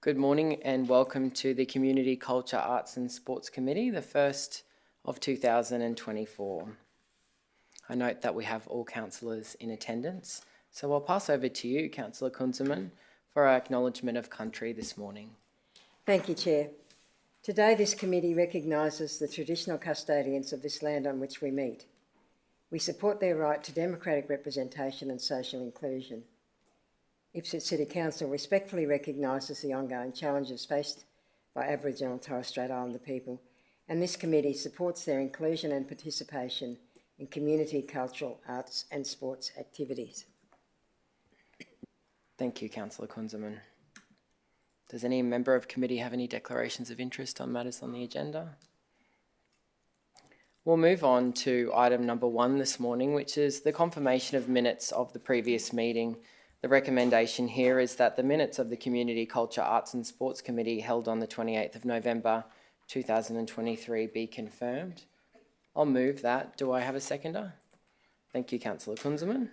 Good morning and welcome to the Community Culture, Arts and Sports Committee, the first of 2024. I note that we have all councillors in attendance, so I'll pass over to you, Councillor Kunzelman, for our acknowledgement of country this morning. Thank you, Chair. Today this committee recognises the traditional custodians of this land on which we meet. We support their right to democratic representation and social inclusion. Ipswich City Council respectfully recognises the ongoing challenges faced by Aboriginal and Torres Strait Islander people, and this committee supports their inclusion and participation in community, cultural, arts and sports activities. Thank you, Councillor Kunzelman. Does any member of committee have any declarations of interest on matters on the agenda? We'll move on to item number 1 this morning, which is the confirmation of minutes of the previous meeting. The recommendation here is that the minutes of the Community Culture, Arts and Sports Committee held on the 28th of November 2023 be confirmed. I'll move that. Do I have a seconder? Thank you, Councillor Kunzelman.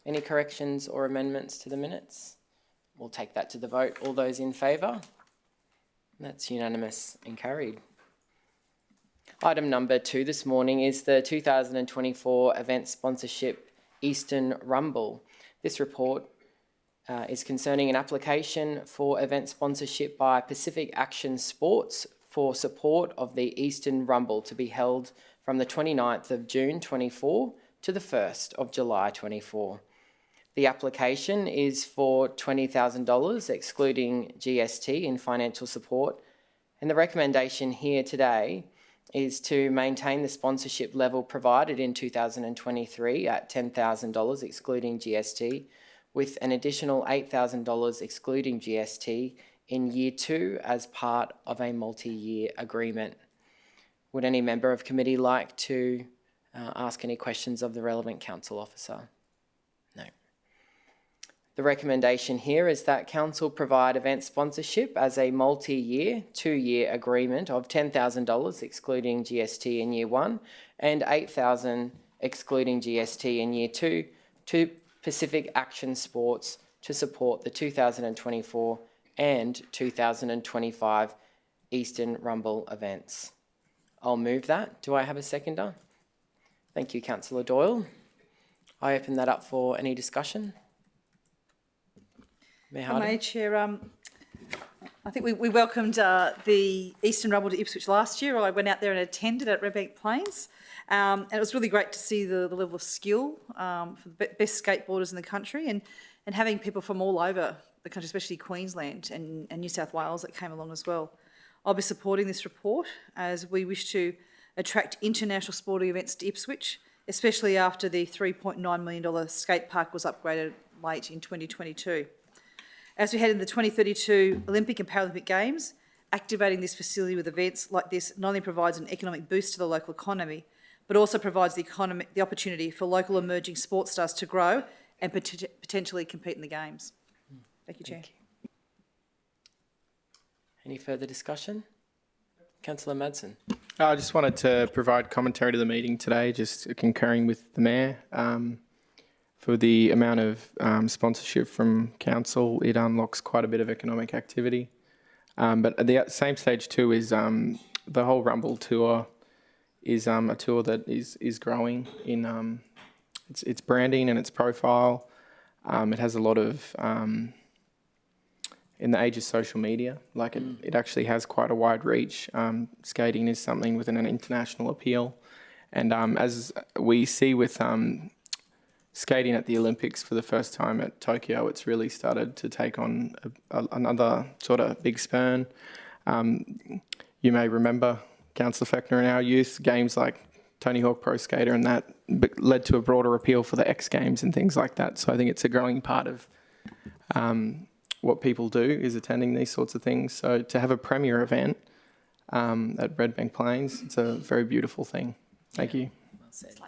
Any corrections or amendments to the minutes? We'll take that to the vote. All those in favour? That's unanimous and carried. Item number 2 this morning is the 2024 event sponsorship Eastern Rumble. This report is concerning an application for event sponsorship by Pacific Action Sports for support of the Eastern Rumble to be held from the 29th of June 24 to the 1st of July 24. The application is for $20,000 excluding GST in financial support, and the recommendation here today is to maintain the sponsorship level provided in 2023 at $10,000 excluding GST, with an additional $8,000 excluding GST in year 2 as part of a multi-year agreement. Would any member of committee like to ask any questions of the relevant council officer? No. The recommendation here is that council provide event sponsorship as a multi-year, 2-year agreement of $10,000 excluding GST in year 1 and $8,000 excluding GST in year 2 to Pacific Action Sports to support the 2024 and 2025 Eastern Rumble events. I'll move that. Do I have a seconder? Thank you, Councillor Doyle. I open that up for any discussion. May Chair, I think we welcomed the Eastern Rumble to Ipswich last year. I went out there and attended at Redbank Plains, and it was really great to see the level of skill for the best skateboarders in the country, and having people from all over the country, especially Queensland and New South Wales, that came along as well. I'll be supporting this report as we wish to attract international sporting events to Ipswich, especially after the $3.9 million skate park was upgraded late in 2022. As we head into the 2032 Olympic and Paralympic Games, activating this facility with events like this not only provides an economic boost to the local economy, but also provides the opportunity for local emerging sports stars to grow and potentially compete in the Games. Thank you, Chair. Thank you. Any further discussion? Councillor Madsen. I just wanted to provide commentary to the meeting today, just concurring with the Mayor. For the amount of sponsorship from council, it unlocks quite a bit of economic activity. But at the same stage too is the whole Rumble tour is a tour that is growing in its branding and its profile. It has a lot of, in the age of social media, like it actually has quite a wide reach. Skating is something with an international appeal. And as we see with skating at the Olympics for the first time at Tokyo, it's really started to take on another sort of big spurn. You may remember, Councillor Fechner, in our youth, games like Tony Hawk Pro Skater, and that led to a broader appeal for the X Games and things like that. So I think it's a growing part of what people do, is attending these sorts of things. So to have a premier event at Redbank Plains, it's a very beautiful thing. Thank you. Well said.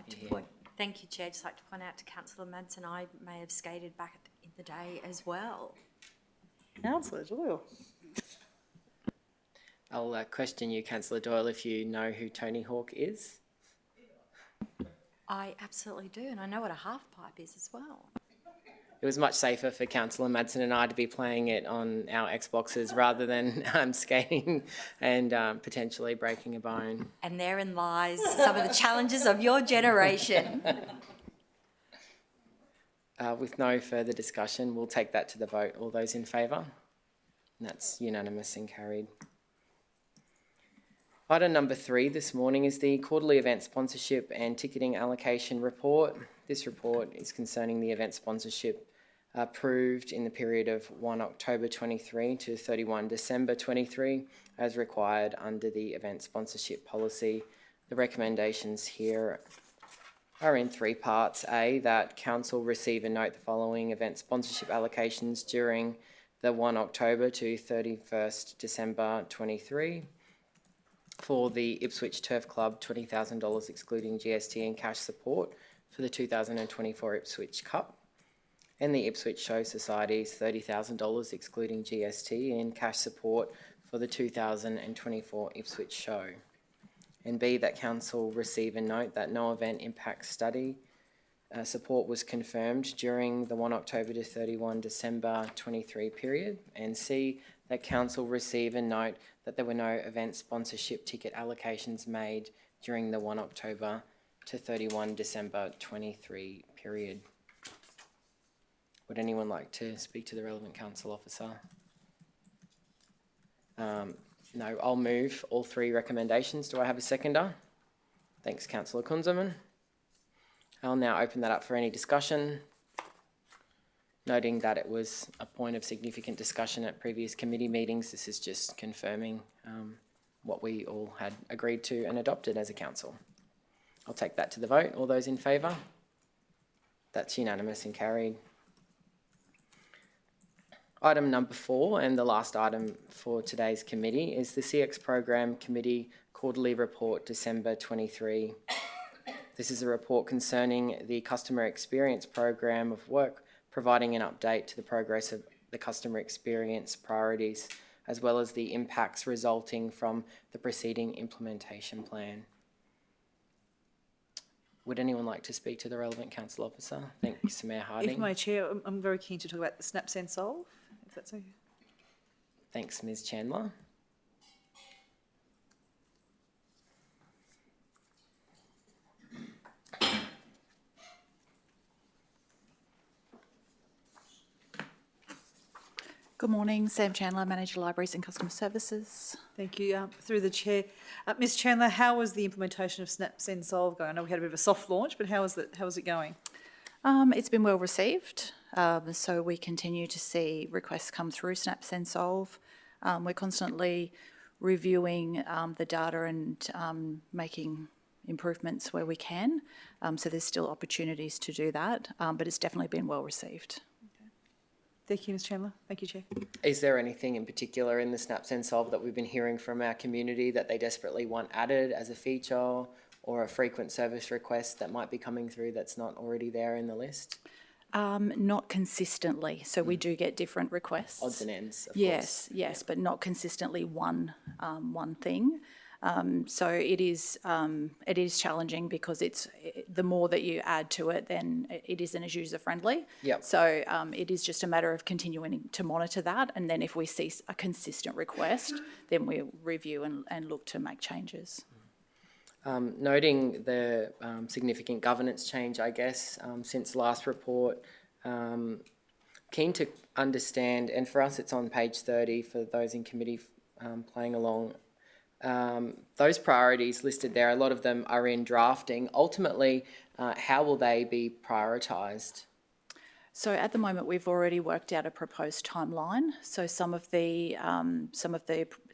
Thank you, Chair. I'd just like to point out to Councillor Madsen, I may have skated back in the day as well. Councillor Doyle. I'll question you, Councillor Doyle, if you know who Tony Hawk is. I absolutely do, and I know what a half pipe is as well. was much safer for Councillor Madsen and I to be playing it on our Xboxes rather than skating and potentially breaking a bone. And therein lies some of the challenges of your generation. With no further discussion, we'll take that to the vote. All those in favour? And that's unanimous and carried. Item number 3 this morning is the quarterly event sponsorship and ticketing allocation report. This report is concerning the event sponsorship approved in the period of 1 October 23 to 31 December 23 as required under the event sponsorship policy. The recommendations here are in 3 parts. A, that Council receive and note the following event sponsorship allocations during the 1 October to 31st December 23. For the Ipswich Turf Club, $20,000 excluding GST and cash support for the 2024 Ipswich Cup. And the Ipswich Show Society's $30,000 excluding GST and cash support for the 2024 Ipswich Show. And B, that Council receive and note that no event impact study support was confirmed during the 1 October to 31 December 23 period. And C, that Council receive and note that there were no event sponsorship ticket allocations made during the 1 October to 31 December 23 period. Would anyone like to speak to the relevant council officer? No, I'll move all 3 recommendations. Do I have a seconder? Thanks, Councillor Kunzelman. I'll now open that up for any discussion, noting that it was a point of significant discussion at previous committee meetings. This is just confirming what we all had agreed to and adopted as a council. I'll take that to the vote. All those in favour? That's unanimous and carried. Item number 4 and the last item for today's committee is the CX Program Committee Quarterly Report December 23. This is a report concerning the Customer Experience Program of work, providing an update to the progress of the customer experience priorities, as well as the impacts resulting from the preceding implementation plan. Would anyone like to speak to the relevant council officer? Thanks, Mayor Harding. If my chair, I'm very keen to talk about the Snap Send Solve, if that's okay. Thanks, Ms. Chandler. Good morning, Sam Chandler, Manager Libraries and Customer Services. Thank you. Through the chair, Ms. Chandler, how was the implementation of Snap Send Solve going? I know we had a bit of a soft launch, but how is it going? It's been well received, so we continue to see requests come through Snap Send Solve. We're constantly reviewing the data and making improvements where we can, so there's still opportunities to do that, but it's definitely been well received. Thank you, Ms. Chandler. Thank you, Chair. Is there anything in particular in the Snap Send Solve that we've been hearing from our community that they desperately want added as a feature, or a frequent service request that might be coming through that's not already there in the list? Not consistently, so we do get different requests. Odds and ends, of Yes, course. yes, but not consistently one thing. So it is challenging because the more that you add to it, then it isn't as user friendly. Yep. So it is just a matter of continuing to monitor that, and then if we see a consistent request, then we'll review and look to make changes. Noting the significant governance change, I guess, since last report, keen to understand, and for us it's on page 30 for those in committee playing along, those priorities listed there, a lot of them are in drafting. Ultimately, how will they be prioritised? So at the moment, we've already worked out a proposed timeline. So some of the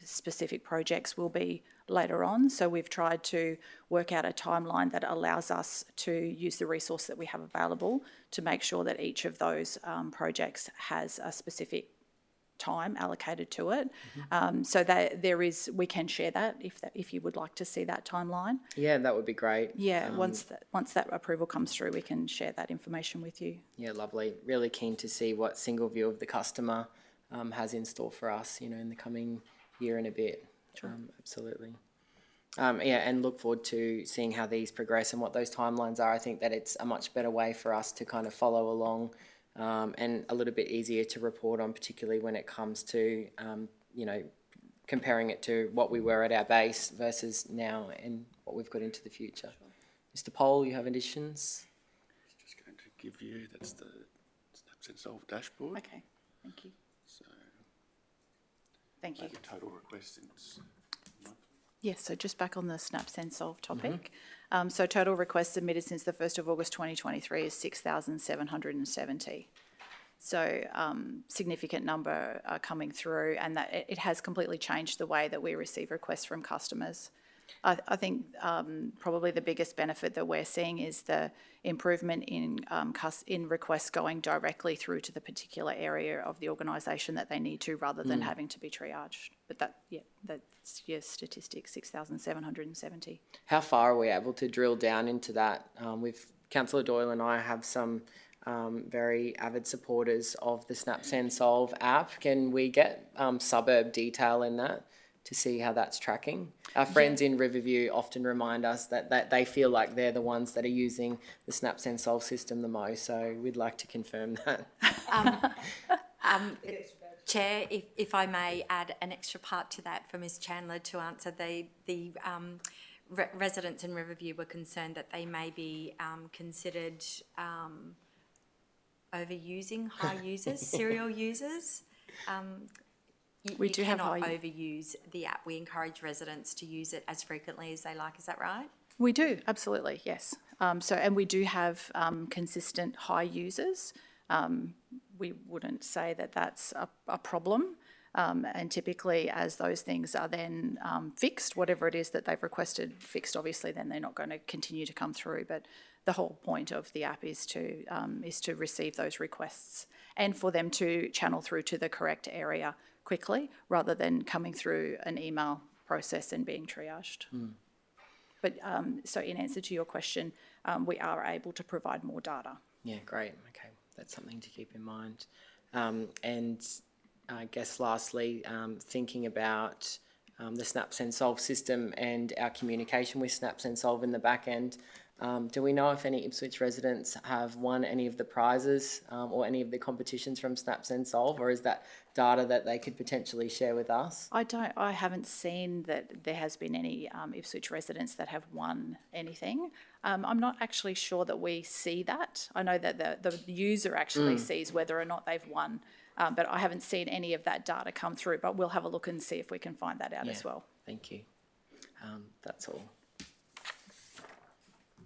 specific projects will be later on. So we've tried to work out a timeline that allows us to use the resource that we have available to make sure that each of those projects has a specific time allocated to it. So that we can share that if you would like to see that timeline. Yeah, that would be great. Yeah, once that approval comes through, we can share that information with you. Yeah, lovely. Really keen to see what single view of the customer has in store for us, in the coming year and a bit. Sure. Absolutely. And look forward to seeing how these progress and what those timelines are. I think that it's a much better way for us to kind of follow along and a little bit easier to report on, particularly when it comes to, comparing it to what we were at our base versus now and what we've got into the future. Mr. Poll, you have additions? Just going to give you, that's the Snaps and Solve dashboard. Okay, thank you. So Thank you. the total requests in Yes, so just back on the Snaps and Solve topic. So total requests submitted since the 1st of August 2023 is 6,770. So significant number coming through, and that it has completely changed the way that we receive requests from customers. I think probably the biggest benefit that we're seeing is the improvement in requests going directly through to the particular area of the organisation that they need to, rather than having to be triaged. But that's your statistic, 6,770. How far are we able to drill down into that? With Councillor Doyle and I have some very avid supporters of the Snaps and Solve app. Can we get suburb detail in that to see how that's tracking? Our friends in Riverview often remind us that they feel like they're the ones that are using the Snaps and Solve system the most, so we'd like to confirm that. Chair, if I may add an extra part to that for Ms Chandler to answer, the residents in Riverview were concerned that they may be considered overusing high users, serial users. We do have cannot high- overuse the app. We encourage residents to use it as frequently as they like. Is that right? We do, absolutely, yes. And we do have consistent high users. We wouldn't say that that's a problem. And typically, as those things are then fixed, whatever it is that they've requested fixed, obviously, then they're not going to continue to come through. But the whole point of the app is to receive those requests and for them to channel through to the correct area quickly, rather than coming through an email process and being triaged. But so in answer to your question, we are able to provide more data. Yeah, great. Okay, that's something to keep in mind. And I guess lastly, thinking about the Snaps and Solve system and our communication with Snaps and Solve in the back end, do we know if any Ipswich residents have won any of the prizes or any of the competitions from Snaps and Solve, or is that data that they could potentially share with us? I haven't seen that there has been any Ipswich residents that have won anything. I'm not actually sure that we see that. I know that the user actually sees whether or not they've won, but I haven't seen any of that data come through, but we'll have a look and see if we can find that out as well. Thank you. That's all.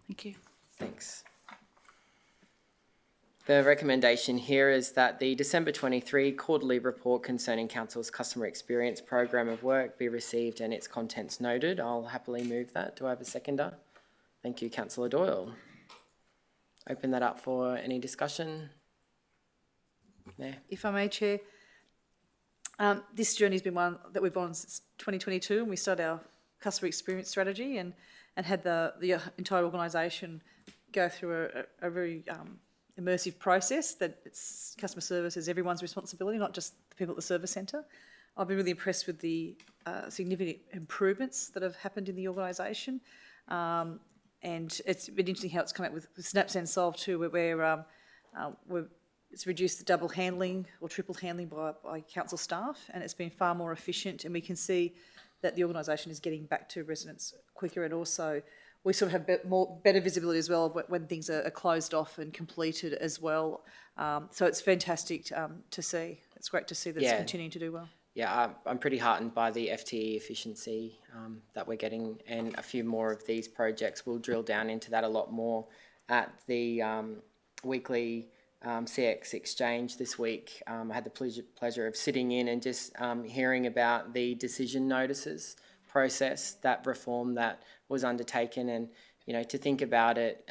Thank you. Thanks. The recommendation here is that the December 23 quarterly report concerning Council's customer experience program of work be received and its contents noted. I'll happily move that. Do I have a seconder? Thank you, Councillor Doyle. Open that up for any discussion. There. If I may, Chair, this journey's been one that we've on since 2022, and we started our customer experience strategy and had the entire organisation go through a very immersive process that it's customer service is everyone's responsibility, not just the people at the service centre. I've been really impressed with the significant improvements that have happened in the organisation. And it's been interesting how it's come out with Snaps and Solve too, where it's reduced the double handling or triple handling by council staff, and it's been far more efficient, and we can see that the organisation is getting back to residents quicker, and also we sort of have better visibility as well when things are closed off and completed as well. So it's fantastic to see. It's great to see that it's continuing to do well. Yeah, I'm pretty heartened by the FTE efficiency that we're getting, and a few more of these projects. We'll drill down into that a lot more at the weekly CX exchange this week. I had the pleasure of sitting in and just hearing about the decision notices process, that reform that was undertaken, and to think about it,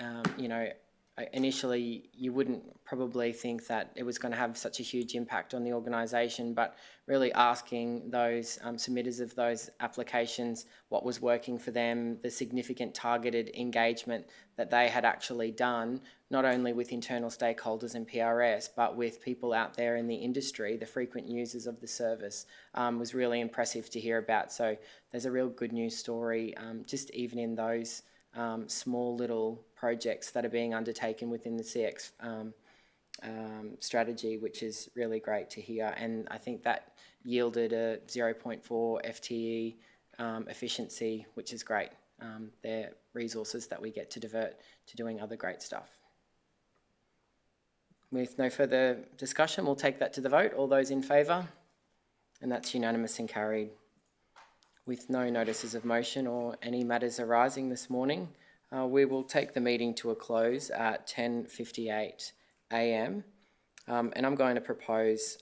initially you wouldn't probably think that it was going to have such a huge impact on the organisation, but really asking those submitters of those applications what was working for them, the significant targeted engagement that they had actually done, not only with internal stakeholders and PRS, but with people out there in the industry, the frequent users of the service, was really impressive to hear about. So there's a real good news story, just even in those small little projects that are being undertaken within the CX strategy, which is really great to hear. And I think that yielded a 0.4 FTE efficiency, which is great. They're resources that we get to divert to doing other great stuff. With no further discussion, we'll take that to the vote. All those in favour? And that's unanimous and carried. With no notices of motion or any matters arising this morning, we will take the meeting to a close at 10:58 a.m. And I'm going to propose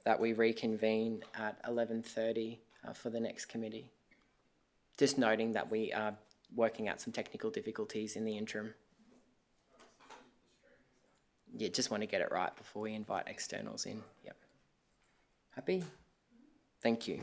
that we reconvene at 11:30 for the next committee. Just noting that we are working out some technical difficulties in the interim. Yeah, just want to get it right before we invite externals in. Yep. Happy? Thank you.